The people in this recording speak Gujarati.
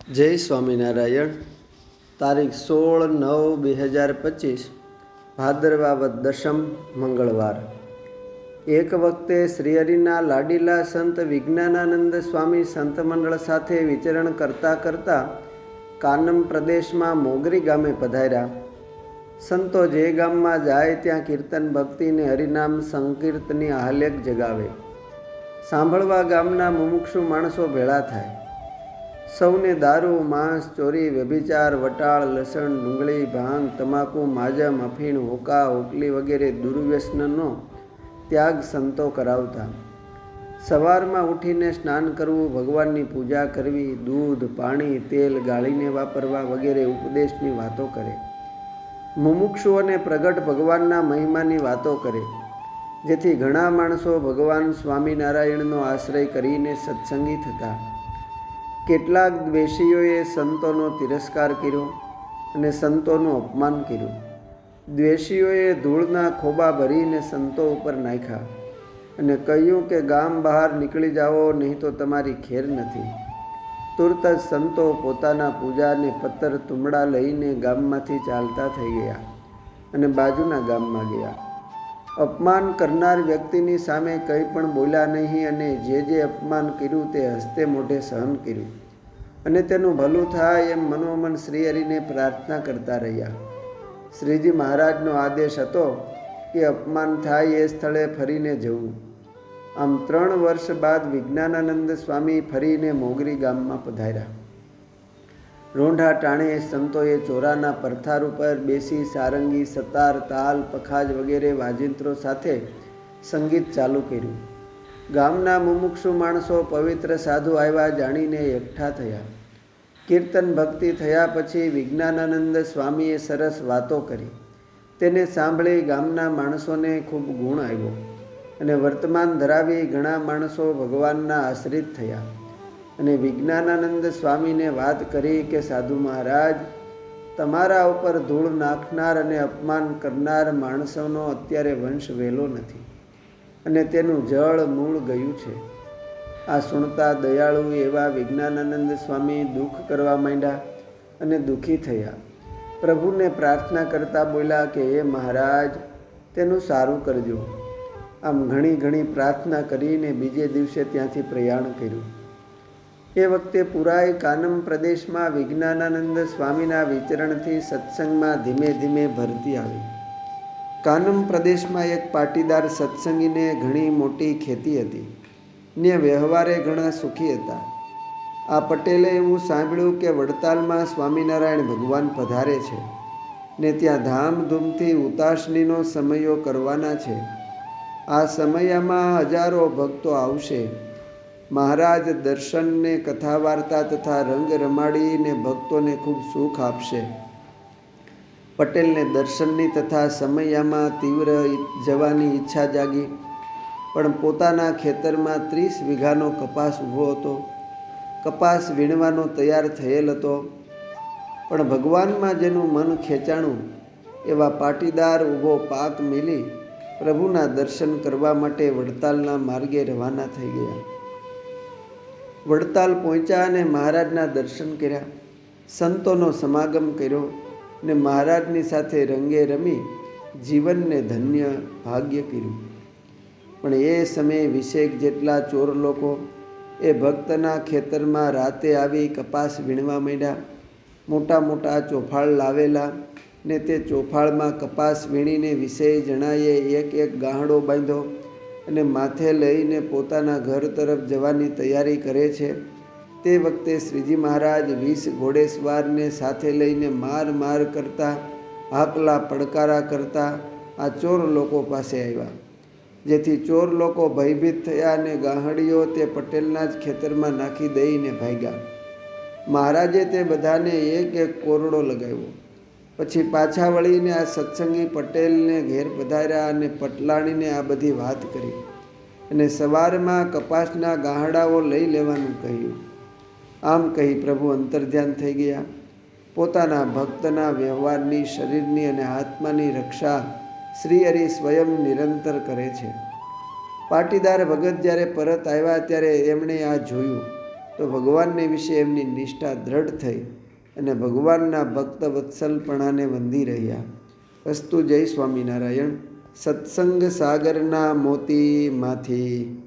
જય સ્વામિનારાયણ. તારીખ 16/9/2025 ભાદરવા વદ દશમ મંગળવાર. એક વખતે શ્રીહરિના લાડીલા સંત વિજ્ઞાનાનંદ સ્વામી સંત મંડળ સાથે વિચરણ કરતાં કરતાં કાનમ પ્રદેશમાં મોગરી ગામે પધાર્યા. સંતો જે ગામમાં જાય ત્યાં કીર્તન ભક્તિને હરિનામ સંકીર્તની આહ્લેક જગાવે. સાંભળવા ગામના મુમુક્ષુ માણસો ભેળા થાય. સૌને દારૂ, માંસ, ચોરી, વ્યભિચાર, વટાળ, લસણ, ડુંગળી, ભાંગ, તમાકુ, માજમ, અફીણ, હોકા, હોકલી વગેરે દુર્વ્યસનનો ત્યાગ સંતો કરાવતા. સવારમાં ઉઠીને સ્નાન કરવું, ભગવાનની પૂજા કરવી, દૂધ, પાણી, તેલ ગાળીને વાપરવા વગેરે ઉપદેશની વાતો કરે. મુમુક્ષુઓને પ્રગટ ભગવાનના મહિમાની વાતો કરે, જેથી ઘણા માણસો ભગવાન સ્વામિનારાયણનો આશ્રય કરીને સત્સંગી થતા. કેટલાક દ્વેષીઓએ સંતોનો તિરસ્કાર કર્યો અને સંતોનું અપમાન કર્યું. દ્વેષીઓએ ધૂળના ખોબા ભરીને સંતો ઉપર નાખ્યા અને કહ્યું કે ગામ બહાર નીકળી જાઓ, નહીં તો તમારી ખેર નથી. તુરત જ સંતો પોતાના પૂજાને પત્તર તુમડા લઈને ગામમાંથી ચાલતા થઈ ગયા અને બાજુના ગામમાં ગયા. અપમાન કરનાર વ્યક્તિની સામે કંઈ પણ બોલ્યા નહીં અને જે અપમાન કર્યું તે હસ્તે મોઢે સહન કર્યું અને તેનું ભલું થાય એમ મનોમન શ્રીહરિને પ્રાર્થના કરતા રહ્યા. શ્રીજી મહારાજનો આદેશ હતો કે અપમાન થાય એ સ્થળે ફરીને જવું. આમ 3 વર્ષ બાદ વિજ્ઞાનાનંદ સ્વામી ફરીને મોગરી ગામમાં પધાર્યા. રોંઢા ટાણે સંતોએ ચોરાના પરથાર ઉપર બેસી સારંગી, સતાર, તાલ, પખાજ વગેરે વાજિંત્રો સાથે સંગીત ચાલુ કર્યું. ગામના મુમુક્ષુ માણસો પવિત્ર સાધુ આવ્યા જાણીને એકઠા થયા. કીર્તન ભક્તિ થયા પછી વિજ્ઞાનાનંદ સ્વામીએ સરસ વાતો કરી. તેને સાંભળી ગામના માણસોને ખૂબ ગુણ આવ્યો અને વર્તમાન ધરાવી ઘણા માણસો ભગવાનના આશ્રિત થયા. અને વિજ્ઞાનાનંદ સ્વામીને વાત કરી કે સાધુ મહારાજ, તમારા ઉપર ધૂળ નાખનાર અને અપમાન કરનાર માણસોનો અત્યારે વંશ વહેલો નથી અને તેનું જળ મૂળ ગયું છે. આ સુણતા દયાળુ એવા વિજ્ઞાનાનંદ સ્વામી દુઃખ કરવા માંડ્યા અને દુઃખી થયા. પ્રભુને પ્રાર્થના કરતા બોલ્યા કે હે મહારાજ, તેનું સારું કરજો. આમ ઘણી પ્રાર્થના કરીને બીજે દિવસે ત્યાંથી પ્રયાણ કર્યું. એ વખતે પુરાય કાનમ પ્રદેશમાં વિજ્ઞાનાનંદ સ્વામીના વિચરણથી સત્સંગમાં ધીમે ધીમે ભરતી આવી. કાનમ પ્રદેશમાં એક પાટીદાર સત્સંગીને ઘણી મોટી ખેતી હતી ને વ્યવહારે ઘણા સુખી હતા. આ પટેલે એવું સાંભળ્યું કે વડતાલમાં સ્વામિનારાયણ ભગવાન પધારે છે ને ત્યાં ધામધૂમથી ઉતાસનીનો સમયો કરવાના છે. આ સમયમાં હજારો ભક્તો આવશે. મહારાજ દર્શનને, કથા વાર્તા તથા રંગ રમાડીને ભક્તોને ખૂબ સુખ આપશે. પટેલને દર્શનની તથા સમયામાં તીવ્ર જવાની ઈચ્છા જાગી, પણ પોતાના ખેતરમાં 30 વીઘાનો કપાસ ઊભો હતો. કપાસ વીણવાનો તૈયાર થયેલ હતો, પણ ભગવાનમાં જેનું મન ખેંચાણું એવા પાટીદાર ઊભો પાક મિલી પ્રભુના દર્શન કરવા માટે વડતાલના માર્ગે રવાના થઈ ગયા. વડતાલ પહોંચ્યા અને મહારાજના દર્શન કર્યા, સંતોનો સમાગમ કર્યો ને મહારાજની સાથે રંગે રમી જીવનને ધન્ય ભાગ્ય કર્યું. પણ એ સમયે 20 જેટલા ચોર લોકો એ ભક્તના ખેતરમાં રાતે આવી કપાસ વીણવા માંડ્યા. મોટા મોટા ચોફાળ લાવેલા ને તે ચોફાળમાં કપાસ વીણીને 20 જણાએ એક ગાહડો બાંધ્યો અને માથે લઈને પોતાના ઘર તરફ જવાની તૈયારી કરે છે. તે વખતે શ્રીજી મહારાજ 20 ઘોડેસવારને સાથે લઈને માર કરતા, હાકલા પડકારા કરતા આ ચોર લોકો પાસે આવ્યા, જેથી ચોર લોકો ભયભીત થયા અને ગાહડીઓ તે પટેલના જ ખેતરમાં નાખી દઈને ભાગ્યા. મહારાજે તે બધાને એક કોરડો લગાવ્યો. પછી પાછા વળીને આ સત્સંગી પટેલને ઘેર પધાર્યા અને પટલાણીને આ બધી વાત કરી અને સવારમાં કપાસના ગાહડાઓ લઈ લેવાનું કહ્યું. આમ કહી પ્રભુ અંતર્ધ્યાન થઈ ગયા. પોતાના ભક્તના વ્યવહારની, શરીરની અને આત્માની રક્ષા શ્રીહરિ સ્વયં નિરંતર કરે છે. પાટીદાર ભગત જ્યારે પરત આવ્યા ત્યારે એમણે આ જોયું તો ભગવાનને વિશે એમની નિષ્ઠા દ્રઢ થઈ અને ભગવાનના ભક્ત વત્સલપણાને વંદી રહ્યા. અસ્તુ. જય સ્વામિનારાયણ. સત્સંગ સાગરના મોતીમાંથી